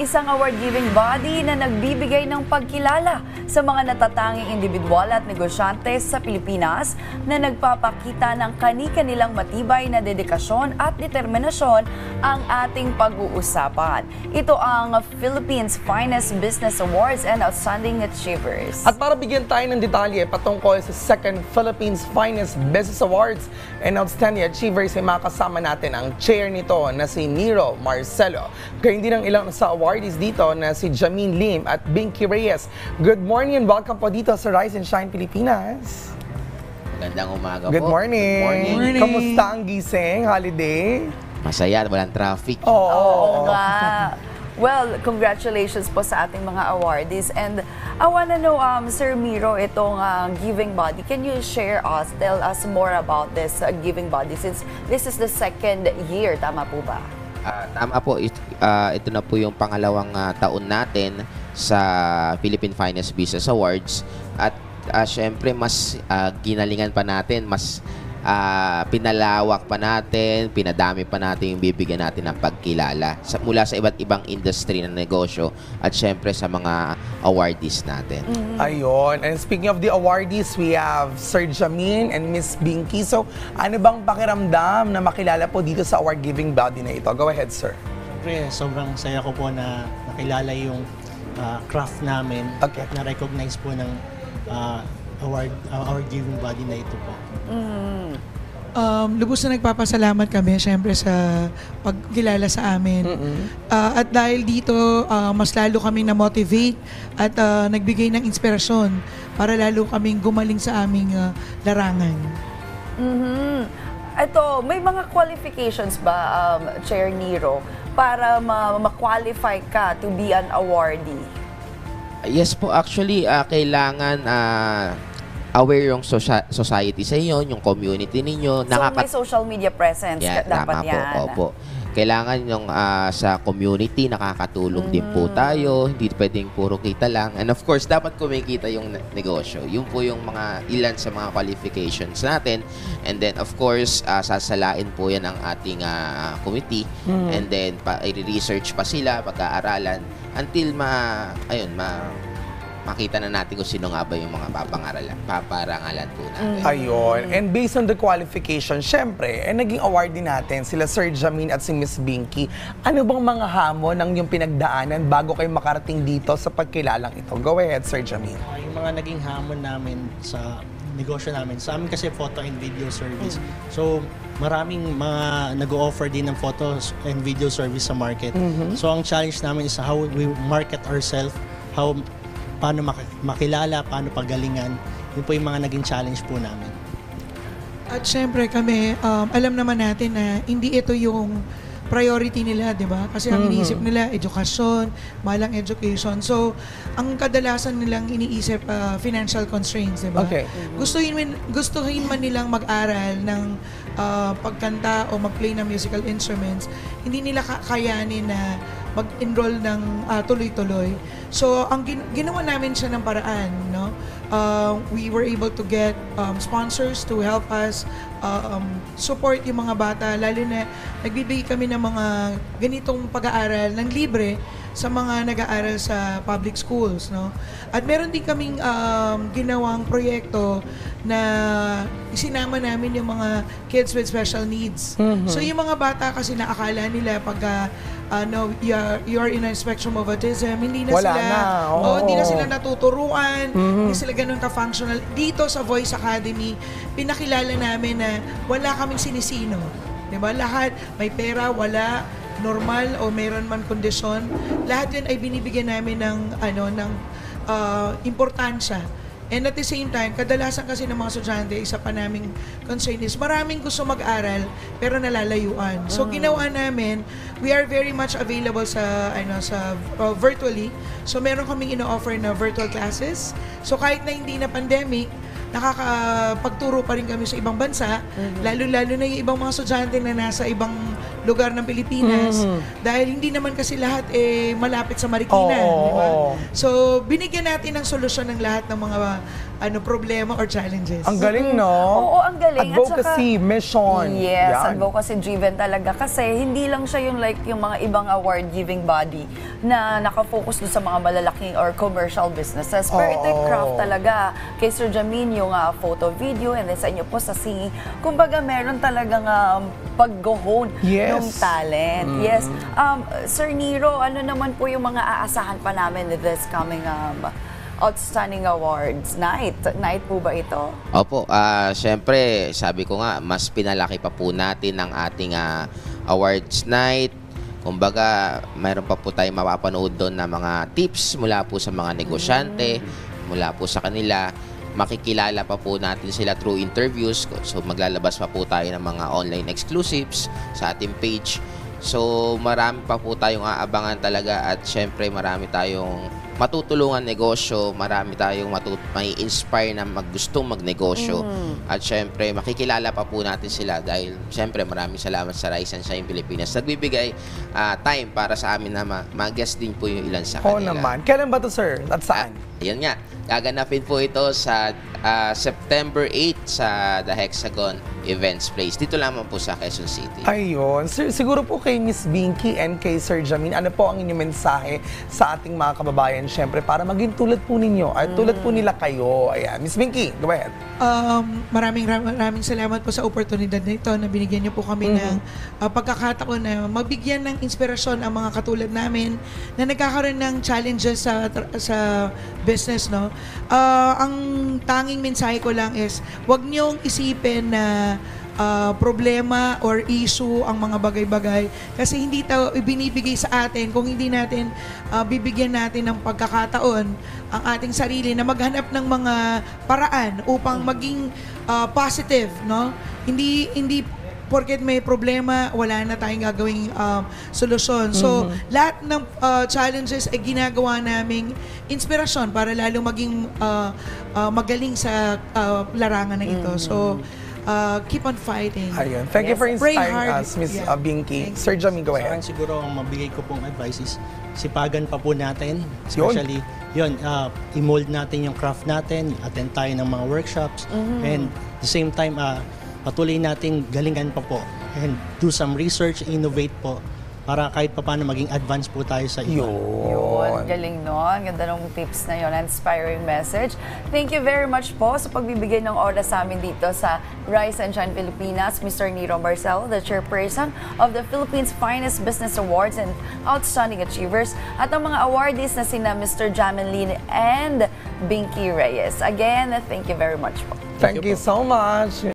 Isang award-giving body na nagbibigay ng pagkilala sa mga natatanging individual at negosyante sa Pilipinas na nagpapakita ng kani-kanilang matibay na dedikasyon at determinasyon ang ating pag-uusapan. Ito ang Philippines Finest Business Awards and Outstanding Achievers. At para bigyan tayo ng detalye patungkol sa second Philippines Finest Business Awards and Outstanding Achievers ay makasama natin ang chair nito na si Nero Marcelo. Gayun din ang ilang sa awardees dito na si Jameen Lim at Binky Reyes. Good morning and welcome po dito sa Rise and Shine Pilipinas. Magandang umaga Good po. morning. Good morning. Kamusta ang gising? Holiday? Masaya, walang traffic. Oo nga. Well, congratulations po sa ating mga awardees. And I wanna know, Sir Miro, itong giving body. Can you tell us more about this giving body since this is the second year, tama po ba? Tama po, ito na po yung pangalawang taon natin sa Philippine Finest Business Awards. At syempre, mas ginalingan pa natin, mas pinalawak pa natin, pinadami pa natin yung bibigyan natin ng pagkilala mula sa iba't ibang industry ng negosyo at syempre sa mga awardees natin. Ayun. And speaking of the awardees, we have Sir Jameen and Miss Binky. So, ano bang pakiramdam na makilala po dito sa award-giving body na ito? Go ahead, sir. Siyempre, sobrang saya ko po na nakilala yung craft namin Okay. at na-recognize po ng award-giving body na ito po. Lubos na nagpapasalamat kami syempre sa pagkilala sa amin. At dahil dito, mas lalo kaming na-motivate at nagbigay ng inspirasyon para lalo kaming gumaling sa aming larangan. Ito, may mga qualifications ba, Chair Nero, para ma-qualify ka to be an awardee? Yes po, actually, kailangan aware yung society sa inyo, yung community ninyo. So, may social media presence dapat tama yan. po, opo. Kailangan yung sa community, nakakatulong din po tayo. Hindi pwedeng puro kita lang. And of course, dapat kumikita yung negosyo. Yun po yung ilan sa mga qualifications natin. And then, of course, sasalain po yan ang ating committee. And then, i-research pa sila, pag-aaralan, until makita na natin kung sino nga ba yung mga paparangalan po natin. Ayun. And based on the qualification, syempre, naging award din natin sila Sir Jameen at si Miss Binky. Ano bang mga hamon ang yung pinagdaanan bago kayo makarating dito sa pagkilalang ito? Go ahead, Sir Jameen. Yung mga naging hamon namin sa negosyo namin, sa amin kasi photo and video service. So, maraming mga nag-o-offer din ng photo and video service sa market. So, ang challenge namin is how we market ourselves, paano makilala, paano pagalingan. Yun po yung mga naging challenge po namin. At syempre kami, alam naman natin na hindi ito yung priority nila, di ba? Kasi ang iniisip nila, edukasyon, malang education. So, ang kadalasan nilang iniisip, financial constraints, di ba? Okay. Gustuhin man nilang mag-aral ng pagkanta o mag-play ng musical instruments, hindi nila kakayanin na mag-enroll ng tuloy-tuloy. So, ang ginawa namin siya ng paraan, no? We were able to get sponsors to help us support yung mga bata, lalo na nagbibigay kami ng mga ganitong pag-aaral ng libre sa mga nag-aaral sa public schools, no? At meron din kaming ginawang proyekto na isinama namin yung mga kids with special needs. So yung mga bata kasi naakala nila pagka you're in a spectrum of autism, hindi na Wala sila na, oo. hindi na sila natuturuan, hindi sila ganun ka-functional. Dito sa Voice Academy, pinakilala namin na wala kaming sinisino. 'Di ba? Lahat may pera, wala, normal o mayroon man kondisyon, lahat 'yun ay binibigyan namin ng importansya. And at the same time, kadalasan kasi ng mga estudyante, isa pa naming concern is maraming gusto mag-aral pero nalalayuan. So ginawa namin, we are very much available sa virtually. So meron kaming ino-offer na virtual classes. So kahit na hindi na pandemic, nakakapagturo pa rin kami sa ibang bansa, lalo-lalo na yung ibang mga estudyante na nasa ibang lugar ng Pilipinas. Dahil hindi naman kasi lahat malapit sa Marikina. Di ba? So, binigyan natin ng solusyon ng lahat ng mga problema or challenges. Ang galing, no? Oo, ang galing. At Advocacy, mission. Yes, Yan. advocacy-driven talaga. Kasi hindi lang siya yung like yung mga ibang award-giving body na nakafocus doon sa mga malalaking or commercial businesses. Pero ito yung craft talaga. Kay Sir Jamin, yung photo, video, and then sa inyo po sa singing. Kumbaga, meron talagang pag-go-hone Yes. ng talent. Yes. Sir Nero, ano naman po yung mga aasahan pa namin with this coming Outstanding Awards Night? Night po ba ito? Opo, syempre, sabi ko nga, mas pinalaki pa po natin ang ating awards night. Kumbaga, mayroon pa po tayong mapapanood doon na mga tips mula po sa mga negosyante, mula po sa kanila. Makikilala pa po natin sila through interviews. So, maglalabas pa po tayo ng mga online exclusives sa ating page. So, marami pa po tayong aabangan talaga at syempre, marami tayong matutulungan negosyo, marami tayong may inspire na gustong magnegosyo. At syempre, makikilala pa po natin sila dahil syempre maraming salamat sa Rise and Shine Pilipinas. Nagbibigay time para sa amin na mag-guest din po yung ilan sa Oo kanila. naman. Kailan ba to, sir? At saan? Yan nga. Gaganapin po ito sa September 8 sa The Hexagon Events Place. Dito lamang po sa Quezon City. Ayun. Sir, siguro po kay Miss Binky and kay Sir Jamin, ano po ang inyong mensahe sa ating mga kababayan, syempre, para maging tulad po ninyo, at tulad po nila kayo. Ayan. Miss Binky, go ahead. Maraming salamat po sa oportunidad na ito na binigyan niyo po kami ng pagkakataon na mabigyan ng inspirasyon ang mga katulad namin na nagkakaroon ng challenges sa business, no? Ang tanging mensahe ko lang is, wag niyong isipin na problema or issue ang mga bagay-bagay kasi hindi ito ibinibigay sa atin kung hindi natin bibigyan natin ng pagkakataon ang ating sarili na maghanap ng mga paraan upang maging positive, no? Hindi porket may problema, wala na tayong gagawing solusyon. So, lahat ng challenges ay ginagawa naming inspirasyon para lalo maging magaling sa larangan na ito. So, keep on fighting. Ayun. Thank you for Pray inspiring hard. us, Miss Yeah. Binky. Thanks. Sir Jamin, go Sa akin ahead. siguro ang mabigay ko pong advice is sipagan pa po natin. Especially, i-mold natin yung craft natin, attend tayo ng mga workshops, and at the same time, patuloy nating galingan pa po and do some research, innovate po para kahit pa paano maging advance po tayo sa iba. Yun, galing no. Ang ganda ng tips na yun, inspiring message. Thank you very much po sa pagbibigay ng oras sa amin dito sa Rise and Shine Pilipinas, Mr. Nero Marcelo, the chairperson of the Philippines Finest Business Awards and Outstanding Achievers, at ang mga awardees na sina Mr. Jamin Lin and Binky Reyes. Again, thank you very much po. Thank you so much.